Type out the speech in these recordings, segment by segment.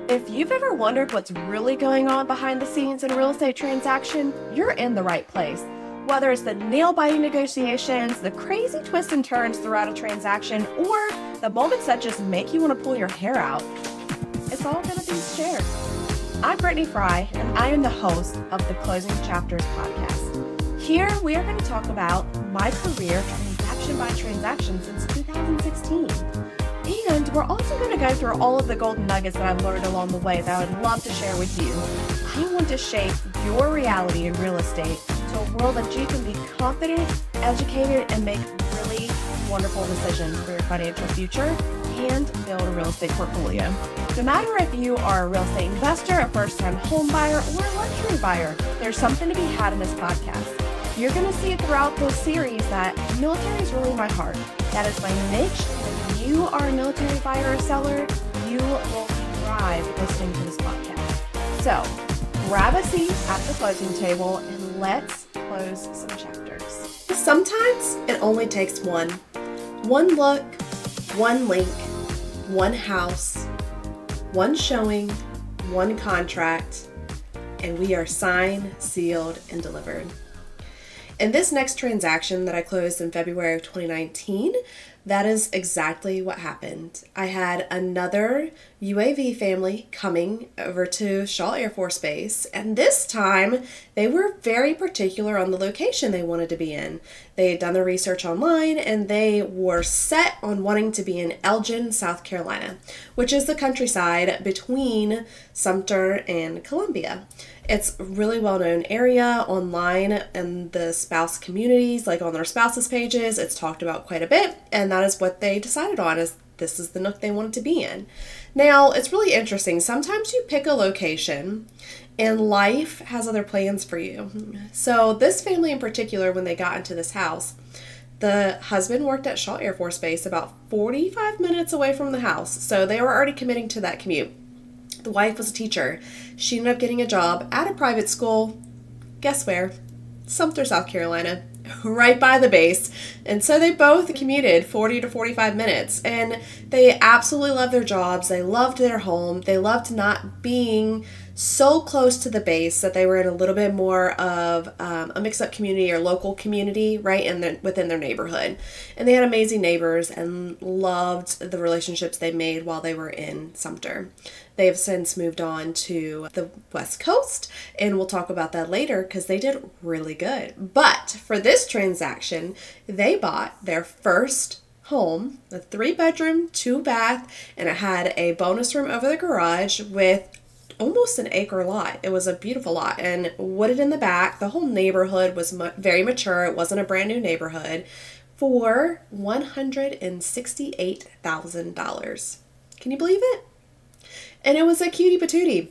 If you've ever wondered what's really going on behind the scenes in a real estate transaction, you're in the right place. Whether it's the nail-biting negotiations, the crazy twists and turns throughout a transaction, or the moments that just make you want to pull your hair out, it's all going to be shared. I'm Brittany Fry, and I am the host of the Closing Chapters podcast. Here, we are going to talk about my career transaction by transaction since 2016. And we're also going to go through all of the golden nuggets that I've learned along the way that I would love to share with you. I want to shape your reality in real estate to a world that you can be confident, educated, and make really wonderful decisions for your financial future and build a real estate portfolio. No matter if you are a real estate investor, a first-time home buyer, or a luxury buyer, there's something to be had in this podcast. You're going to see it throughout this series that military is really my heart. That is my niche. If you are a military buyer or seller, you will thrive listening to this podcast. So grab a seat at the closing table and let's close some chapters. Sometimes it only takes one look, one link, one house, one showing, one contract, and we are signed, sealed, and delivered. In this next transaction that I closed in February of 2019, that is exactly what happened. I had another UAV family coming over to Shaw Air Force Base, and this time they were very particular on the location they wanted to be in. They had done the research online, and they were set on wanting to be in Elgin, South Carolina, which is the countryside between Sumter and Columbia. It's a really well-known area online in the spouse communities, like on their spouses pages. It's talked about quite a bit, and that is what they decided on, is this is the nook they wanted to be in. Now, it's really interesting. Sometimes you pick a location and life has other plans for you. So this family in particular, when they got into this house, the husband worked at Shaw Air Force Base about 45 minutes away from the house. So they were already committing to that commute. The wife was a teacher. She ended up getting a job at a private school. Guess where? Sumter, South Carolina, right by the base. And so they both commuted 40 to 45 minutes. And they absolutely loved their jobs. They loved their home. They loved not being so close to the base that they were in a little bit more of a mixed-up community or local community, right, within their neighborhood. And they had amazing neighbors and loved the relationships they made while they were in Sumter. They have since moved on to the West Coast, and we'll talk about that later because they did really good. But for this transaction, they bought their first home, a 3-bedroom, 2-bath, and it had a bonus room over the garage with almost an acre lot. It was a beautiful lot and wooded in the back. The whole neighborhood was very mature. It wasn't a brand new neighborhood, for $168,000. Can you believe it? And it was a cutie patootie.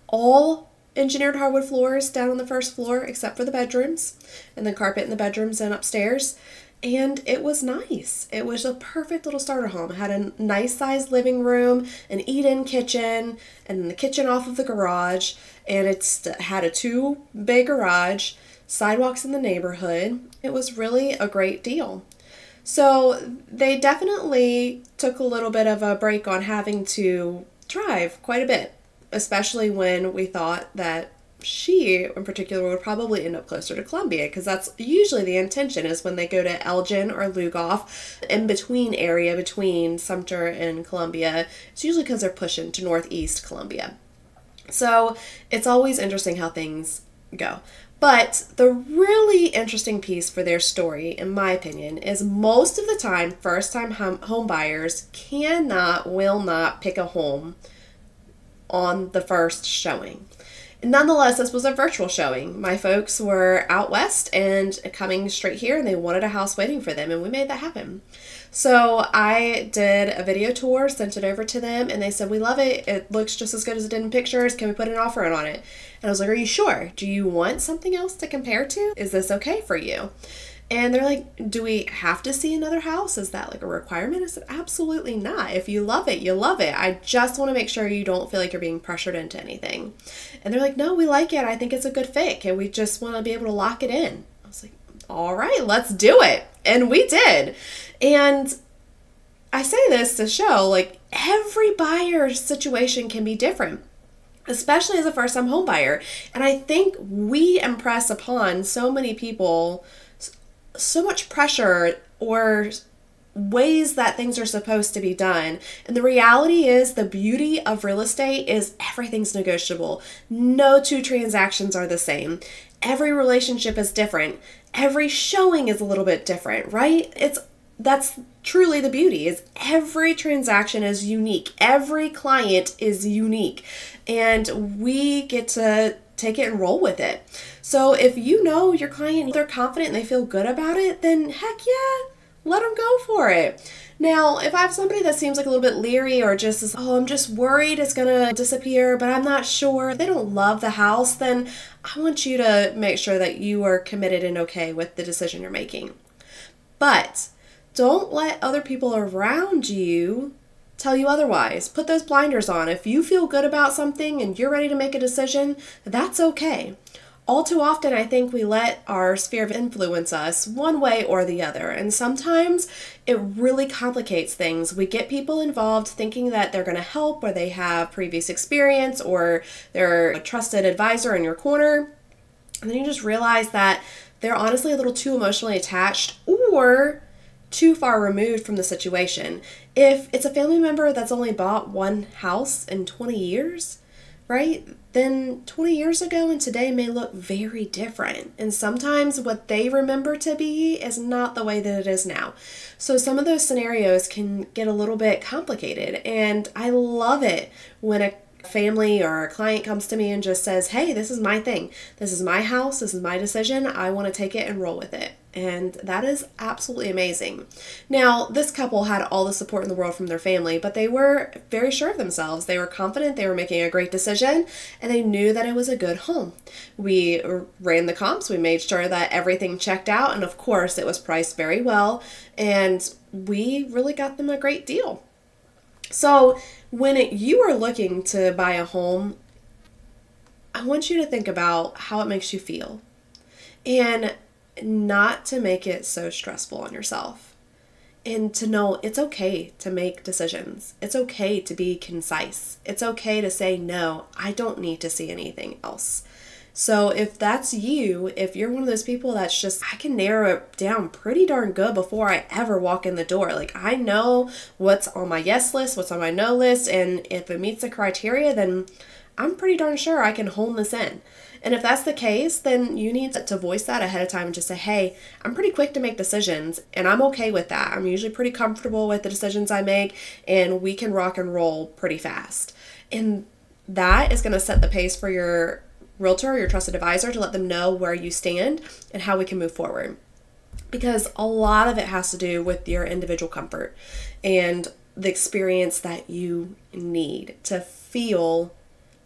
All engineered hardwood floors down on the first floor except for the bedrooms, and then carpet in the bedrooms and upstairs. And it was nice. It was a perfect little starter home. It had a nice sized living room, an eat-in kitchen, and then the kitchen off of the garage. And it had a 2-bay garage, sidewalks in the neighborhood. It was really a great deal. So they definitely took a little bit of a break on having to drive quite a bit, especially when we thought that she in particular would probably end up closer to Columbia, because that's usually the intention, is when they go to Elgin or Lugoff, in between area between Sumter and Columbia, it's usually because they're pushing to northeast Columbia. So it's always interesting how things go. But the really interesting piece for their story, in my opinion, is most of the time, first-time home buyers will not pick a home on the first showing. Nonetheless, this was a virtual showing. My folks were out west and coming straight here, and they wanted a house waiting for them, and we made that happen. So I did a video tour, sent it over to them, and they said, we love it. It looks just as good as it did in pictures. Can we put an offer in on it? And I was like, are you sure? Do you want something else to compare to? Is this okay for you? And they're like, do we have to see another house? Is that like a requirement? I said, absolutely not. If you love it, you love it. I just want to make sure you don't feel like you're being pressured into anything. And they're like, no, we like it. I think it's a good fit. And we just want to be able to lock it in. I was like, all right, let's do it. And we did. And I say this to show, like, every buyer's situation can be different, especially as a first-time home buyer. And I think we impress upon so many people so much pressure or ways that things are supposed to be done. And the reality is, the beauty of real estate is everything's negotiable. No two transactions are the same. Every relationship is different. Every showing is a little bit different, right? That's truly the beauty, is every transaction is unique. Every client is unique, and we get to take it and roll with it. So if you know your client, they're confident and they feel good about it, then heck yeah, let them go for it. Now, if I have somebody that seems like a little bit leery or just is, oh, I'm just worried it's gonna disappear, but I'm not sure, they don't love the house, then I want you to make sure that you are committed and okay with the decision you're making. But don't let other people around you tell you otherwise. Put those blinders on. If you feel good about something and you're ready to make a decision, that's okay. All too often, I think we let our sphere of influence us one way or the other, and sometimes it really complicates things. We get people involved thinking that they're going to help, or they have previous experience, or they're a trusted advisor in your corner, and then you just realize that they're honestly a little too emotionally attached or too far removed from the situation. If it's a family member that's only bought one house in 20 years, right, then 20 years ago and today may look very different. And sometimes what they remember to be is not the way that it is now. So some of those scenarios can get a little bit complicated. And I love it when a family or a client comes to me and just says, hey, this is my thing. This is my house. This is my decision. I want to take it and roll with it. And that is absolutely amazing. Now, this couple had all the support in the world from their family, but they were very sure of themselves. They were confident they were making a great decision, and they knew that it was a good home. We ran the comps. We made sure that everything checked out, and of course, it was priced very well, and we really got them a great deal. So when you are looking to buy a home, I want you to think about how it makes you feel, and not to make it so stressful on yourself, and to know it's okay to make decisions. It's okay to be concise. It's okay to say, no, I don't need to see anything else. So if that's you, if you're one of those people that's just, I can narrow it down pretty darn good before I ever walk in the door. Like, I know what's on my yes list, what's on my no list, and if it meets the criteria, then I'm pretty darn sure I can hone this in. And if that's the case, then you need to voice that ahead of time and just say, hey, I'm pretty quick to make decisions, and I'm okay with that. I'm usually pretty comfortable with the decisions I make, and we can rock and roll pretty fast. And that is going to set the pace for your realtor or your trusted advisor to let them know where you stand and how we can move forward. Because a lot of it has to do with your individual comfort and the experience that you need to feel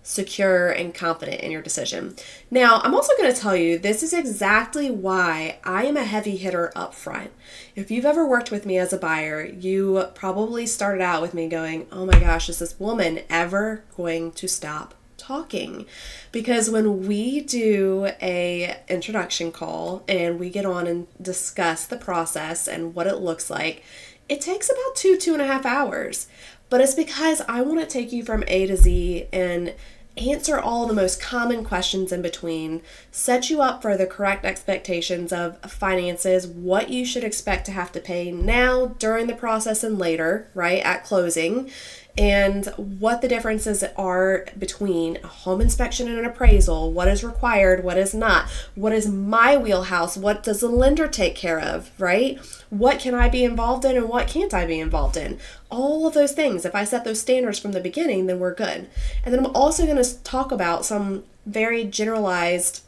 secure and confident in your decision. Now, I'm also going to tell you, this is exactly why I am a heavy hitter up front. If you've ever worked with me as a buyer, you probably started out with me going, oh my gosh, is this woman ever going to stop talking? Because when we do a introduction call and we get on and discuss the process and what it looks like, it takes about 2.5 hours. But it's because I want to take you from A to Z and answer all the most common questions in between, set you up for the correct expectations of finances, what you should expect to have to pay now, during the process, and later, right, at closing, and what the differences are between a home inspection and an appraisal, what is required, what is not, what is my wheelhouse, what does the lender take care of, right? What can I be involved in and what can't I be involved in? All of those things, if I set those standards from the beginning, then we're good. And then I'm also going to talk about some very generalized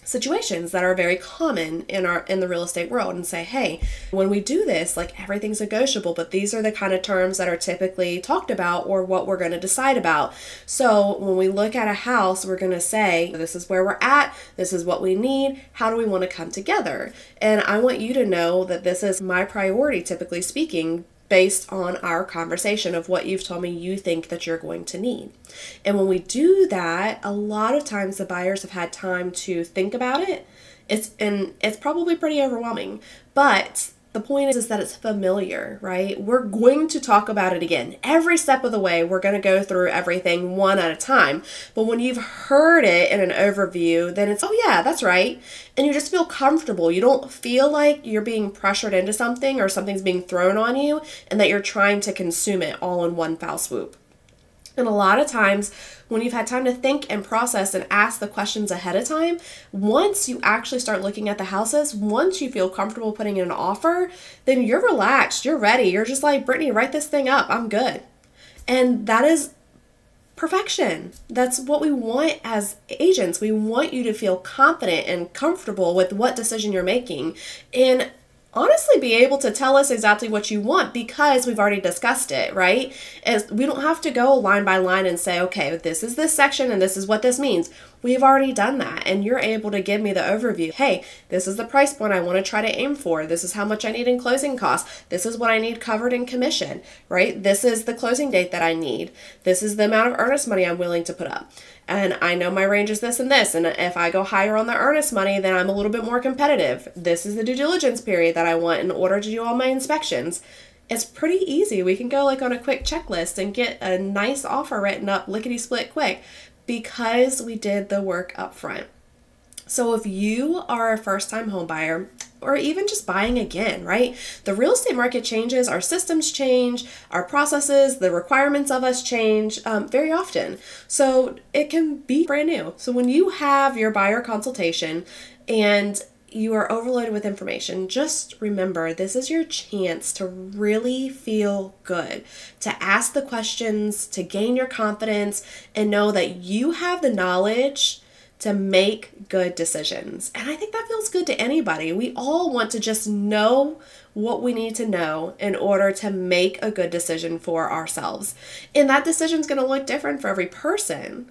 situations that are very common in the real estate world and say, hey, when we do this, like, everything's negotiable, but these are the kind of terms that are typically talked about or what we're going to decide about. So when we look at a house, we're going to say, this is where we're at, this is what we need, how do we want to come together? And I want you to know that this is my priority, typically speaking, based on our conversation of what you've told me you think that you're going to need. And when we do that, a lot of times the buyers have had time to think about it. It's probably pretty overwhelming, but The point is that it's familiar, right? We're going to talk about it again. Every step of the way, we're going to go through everything one at a time. But when you've heard it in an overview, then it's, oh yeah, that's right. And you just feel comfortable. You don't feel like you're being pressured into something or something's being thrown on you and that you're trying to consume it all in one foul swoop. And a lot of times when you've had time to think and process and ask the questions ahead of time, once you actually start looking at the houses, once you feel comfortable putting in an offer, then you're relaxed, you're ready. You're just like, Brittany, write this thing up. I'm good. And that is perfection. That's what we want as agents. We want you to feel confident and comfortable with what decision you're making. And honestly be able to tell us exactly what you want because we've already discussed it, right? As we don't have to go line by line and say, okay, this is this section and this is what this means. We've already done that, and you're able to give me the overview. Hey, this is the price point I want to try to aim for. This is how much I need in closing costs. This is what I need covered in commission, right? This is the closing date that I need. This is the amount of earnest money I'm willing to put up. And I know my range is this and this. And if I go higher on the earnest money, then I'm a little bit more competitive. This is the due diligence period that I want in order to do all my inspections. It's pretty easy. We can go like on a quick checklist and get a nice offer written up lickety-split quick because we did the work up front. So if you are a first-time home buyer or even just buying again, right? The real estate market changes, our systems change, our processes, the requirements of us change very often. So it can be brand new. So when you have your buyer consultation and you are overloaded with information, just remember this is your chance to really feel good, to ask the questions, to gain your confidence, and know that you have the knowledge to make good decisions. And I think that feels good to anybody. We all want to just know what we need to know in order to make a good decision for ourselves. And that decision is going to look different for every person,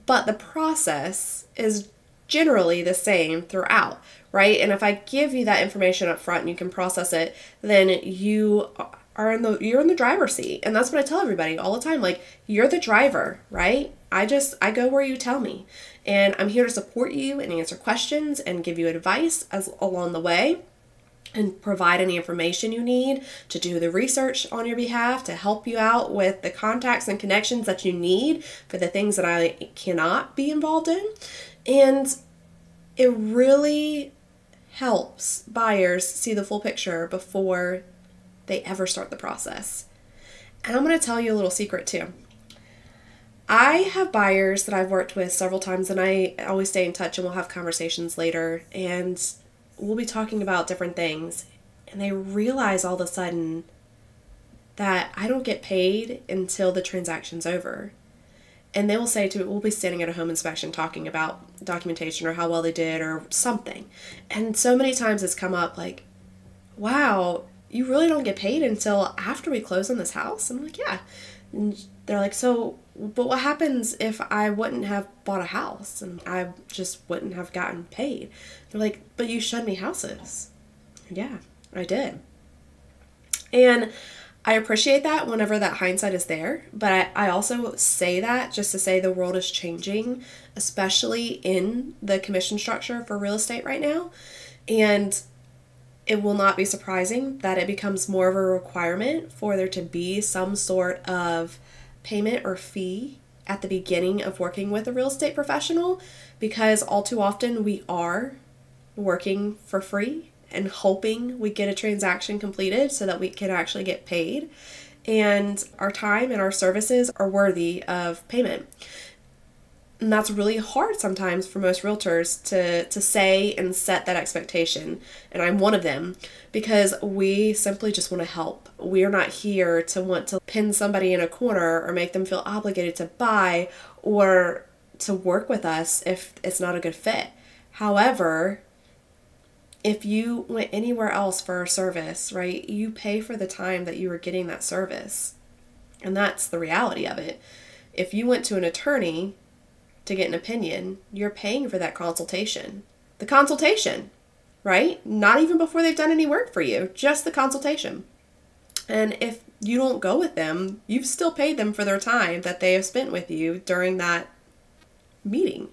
but the process is generally the same throughout, right? And if I give you that information up front and you can process it, then you're in the driver's seat. And that's what I tell everybody all the time. Like, you're the driver, right? I go where you tell me. And I'm here to support you and answer questions and give you advice along the way and provide any information you need to do the research on your behalf, to help you out with the contacts and connections that you need for the things that I cannot be involved in. And it really helps buyers see the full picture before they ever start the process. And I'm going to tell you a little secret too. I have buyers that I've worked with several times, and I always stay in touch, and we'll have conversations later, and we'll be talking about different things, and they realize all of a sudden that I don't get paid until the transaction's over. And they will say to me, we'll be standing at a home inspection talking about documentation or how well they did or something. And so many times it's come up like, wow, you really don't get paid until after we close on this house? And I'm like, yeah. And they're like, so, but what happens if I wouldn't have bought a house and I just wouldn't have gotten paid? They're like, but you showed me houses. Yeah, I did. And I appreciate that whenever that hindsight is there, but I also say that just to say the world is changing, especially in the commission structure for real estate right now. And it will not be surprising that it becomes more of a requirement for there to be some sort of payment or fee at the beginning of working with a real estate professional, because all too often we are working for free and hoping we get a transaction completed so that we can actually get paid. And our time and our services are worthy of payment. And that's really hard sometimes for most realtors to say and set that expectation. And I'm one of them, because we simply just want to help. We are not here to want to pin somebody in a corner or make them feel obligated to buy or to work with us if it's not a good fit. However, if you went anywhere else for a service, right, you pay for the time that you were getting that service. And that's the reality of it. If you went to an attorney to get an opinion, you're paying for that consultation. The consultation, right? Not even before they've done any work for you, just the consultation. And if you don't go with them, you've still paid them for their time that they have spent with you during that meeting.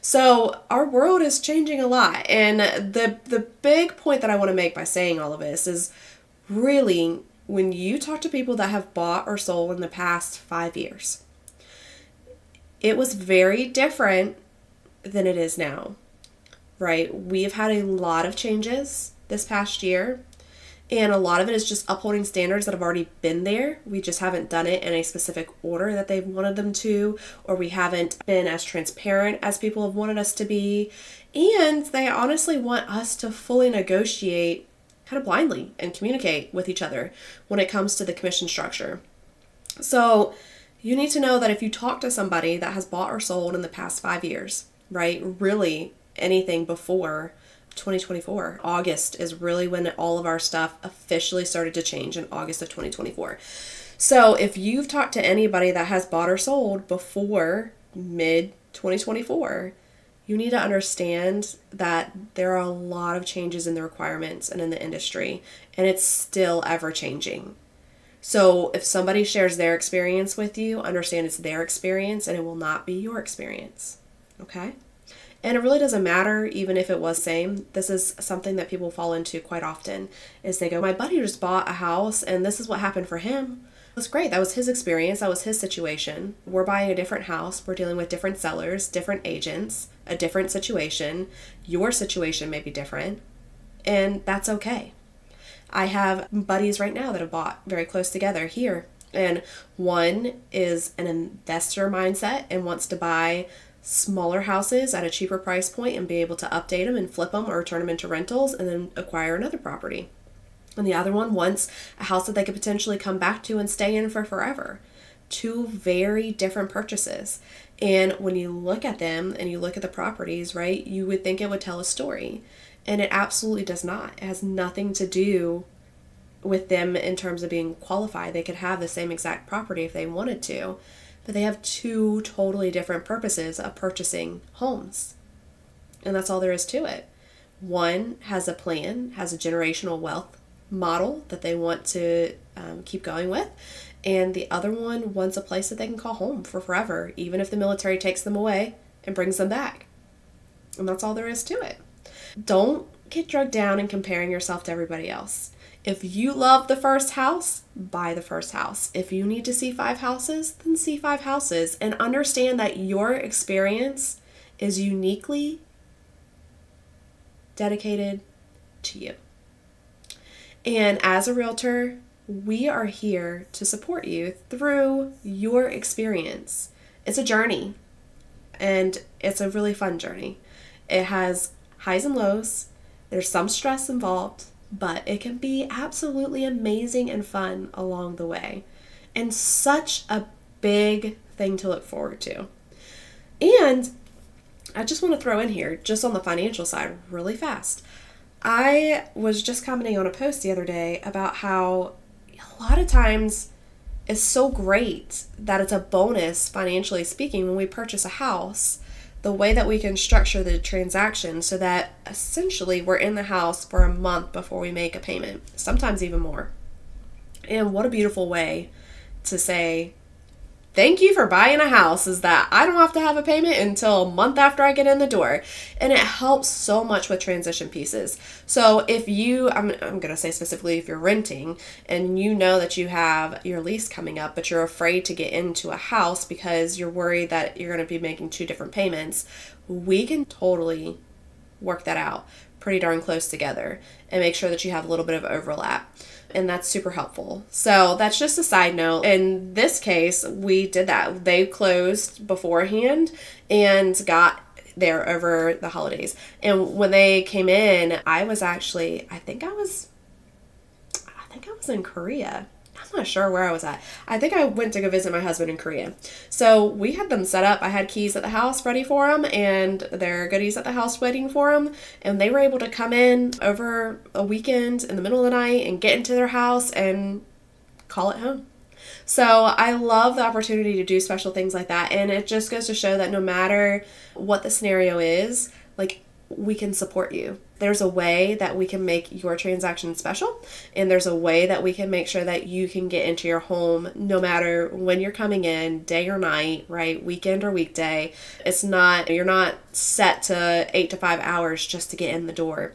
So our world is changing a lot. And the big point that I want to make by saying all of this is really when you talk to people that have bought or sold in the past 5 years, it was very different than it is now, right? We have had a lot of changes this past year, and a lot of it is just upholding standards that have already been there. We just haven't done it in a specific order that they've wanted them to, or we haven't been as transparent as people have wanted us to be. And they honestly want us to fully negotiate kind of blindly and communicate with each other when it comes to the commission structure. So you need to know that if you talk to somebody that has bought or sold in the past 5 years, right, really anything before 2024, August is really when all of our stuff officially started to change, in August of 2024. So if you've talked to anybody that has bought or sold before mid 2024, you need to understand that there are a lot of changes in the requirements and in the industry, and it's still ever changing. So if somebody shares their experience with you, understand it's their experience and it will not be your experience. Okay? And it really doesn't matter even if it was same. This is something that people fall into quite often is they go, my buddy just bought a house and this is what happened for him. It was great. That was his experience. That was his situation. We're buying a different house. We're dealing with different sellers, different agents, a different situation. Your situation may be different, and that's okay. I have buddies right now that have bought very close together here, and one is an investor mindset and wants to buy smaller houses at a cheaper price point and be able to update them and flip them or turn them into rentals and then acquire another property. And the other one wants a house that they could potentially come back to and stay in for forever. Two very different purchases. And when you look at them and you look at the properties, right, you would think it would tell a story. And it absolutely does not. It has nothing to do with them in terms of being qualified. They could have the same exact property if they wanted to, but they have two totally different purposes of purchasing homes. And that's all there is to it. One has a plan, has a generational wealth model that they want to keep going with, and the other one wants a place that they can call home for forever, even if the military takes them away and brings them back. And that's all there is to it. Don't get drugged down in comparing yourself to everybody else. If you love the first house, buy the first house. If you need to see 5 houses, then see 5 houses, and understand that your experience is uniquely dedicated to you. And as a realtor, we are here to support you through your experience. It's a journey, and it's a really fun journey. It has highs and lows. There's some stress involved, but it can be absolutely amazing and fun along the way. And such a big thing to look forward to. And I just want to throw in here, just on the financial side, really fast. I was just commenting on a post the other day about how a lot of times it's so great that it's a bonus, financially speaking, when we purchase a house, the way that we can structure the transaction so that essentially we're in the house for a month before we make a payment, sometimes even more. And what a beautiful way to say, thank you for buying a house, is that I don't have to have a payment until a month after I get in the door. And it helps so much with transition pieces. So if you, I'm going to say specifically if you're renting and you know that you have your lease coming up, but you're afraid to get into a house because you're worried that you're going to be making 2 different payments, we can totally work that out pretty darn close together and make sure that you have a little bit of overlap. And that's super helpful. So that's just a side note. In this case, we did that. They closed beforehand and got there over the holidays. And when they came in, I was actually, I think I was in Korea. I'm not sure where I was at. I think I went to go visit my husband in Korea. So we had them set up. I had keys at the house ready for them and their goodies at the house waiting for them. And they were able to come in over a weekend in the middle of the night and get into their house and call it home. So I love the opportunity to do special things like that. And it just goes to show that no matter what the scenario is, like, we can support you. There's a way that we can make your transaction special, and there's a way that we can make sure that you can get into your home no matter when you're coming in, day or night, right? Weekend or weekday. You're not set to 8 to 5 hours just to get in the door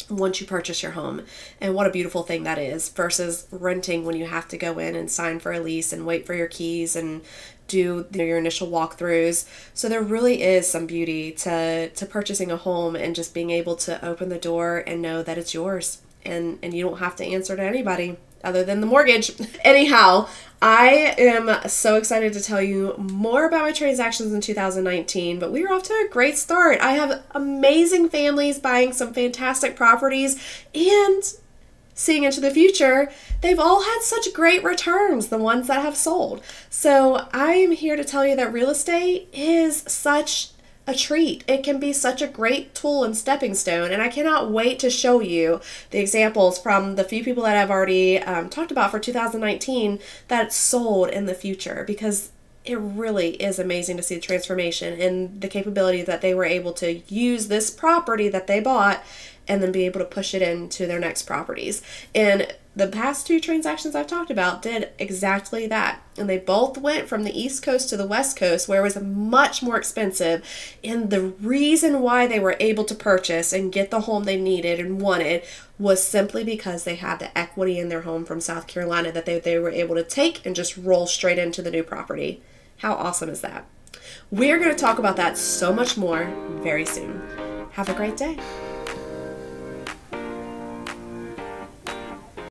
once you purchase your home. And what a beautiful thing that is versus renting when you have to go in and sign for a lease and wait for your keys and do your initial walkthroughs. So there really is some beauty to purchasing a home and just being able to open the door and know that it's yours, and you don't have to answer to anybody other than the mortgage. Anyhow, I am so excited to tell you more about my transactions in 2019, but we are off to a great start. I have amazing families buying some fantastic properties, and seeing into the future, they've all had such great returns, the ones that have sold. So I am here to tell you that real estate is such a treat. It can be such a great tool and stepping stone, and I cannot wait to show you the examples from the few people that I've already talked about for 2019 that sold in the future, because it really is amazing to see the transformation and the capability that they were able to use this property that they bought and then be able to push it into their next properties. And the past 2 transactions I've talked about did exactly that. And they both went from the East Coast to the West Coast, where it was much more expensive. And the reason why they were able to purchase and get the home they needed and wanted was simply because they had the equity in their home from South Carolina that they were able to take and just roll straight into the new property. How awesome is that? We're going to talk about that so much more very soon. Have a great day.